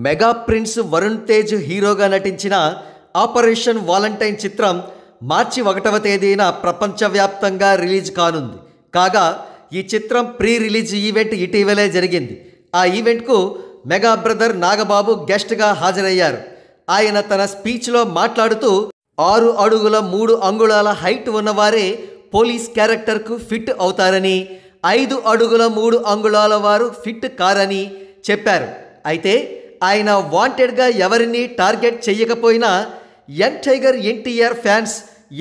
Mega prince Varun Tej హీరోగా నటించిన operation Valentine చిత్రం మార్చి 1వ తేదీన ప్రపంచవ్యాప్తంగా రిలీజ్ కానుంది. కాగా ఈ చిత్రం ప్రీ రిలీజ్ ఈవెంట్ ఇటీవలే జరిగింది. ఆ ఈవెంట్కు మెగా బ్రదర్ నాగబాబు గెస్ట్గా హాజరయ్యారు. ఆయన తన స్పీచ్లో మాట్లాడుతూ 6 అడుగుల 3 అంగుళాల హైట్ ఉన్నవారే పోలీస్ క్యారెక్టర్కు ఫిట్ అవుతారని, 5 అడుగుల 3 అంగుళాల వారు ఫిట్ కారని చెప్పారు. అయితే ఆయన వాంటెడ్గా ఎవరిని టార్గెట్ చేయకపోయినా యంగ్ టైగర్ ఎన్టీఆర్ ఫ్యాన్స్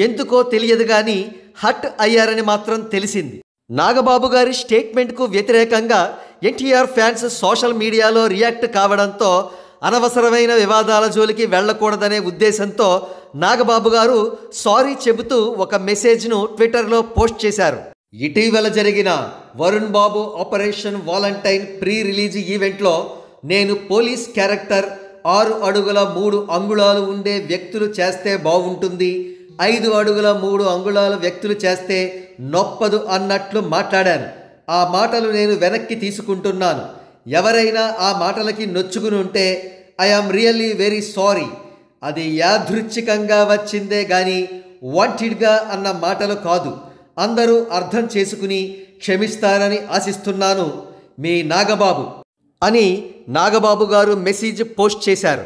ఎందుకో తెలియదు కానీ హట్ అయ్యారని మాత్రం తెలిసింది. నాగబాబు గారి స్టేట్మెంట్కు వ్యతిరేకంగా ఎన్టీఆర్ ఫ్యాన్స్ సోషల్ మీడియాలో రియాక్ట్ కావడంతో అనవసరమైన వివాదాల జోలికి వెళ్లకూడదనే ఉద్దేశంతో నాగబాబు గారు సారీ చెబుతూ ఒక మెసేజ్ను ట్విట్టర్లో పోస్ట్ చేశారు. ఇటీవల జరిగిన వరుణ్ బాబు ఆపరేషన్ వాలంటైన్ ప్రీ రిలీజ్ ఈవెంట్లో నేను పోలీస్ క్యారెక్టర్ 6 అడుగుల 3 అంగుళాలు ఉండే వ్యక్తులు చేస్తే బాగుంటుంది, 5 అడుగుల 3 అంగుళాల వ్యక్తులు చేస్తే నొప్పదు అన్నట్లు మాట్లాడాను. ఆ మాటలు నేను వెనక్కి తీసుకుంటున్నాను. ఎవరైనా ఆ మాటలకి నొచ్చుకుని ఉంటే ఐఆమ్ రియల్లీ వెరీ సారీ. అది యాదృచ్ఛికంగా వచ్చిందే గాని వాంటెడ్గా అన్న మాటలు కాదు. అందరూ అర్థం చేసుకుని క్షమిస్తారని ఆశిస్తున్నాను. మీ నాగబాబు అని నాగబాబు గారు మెసేజ్ పోస్ట్ చేశారు.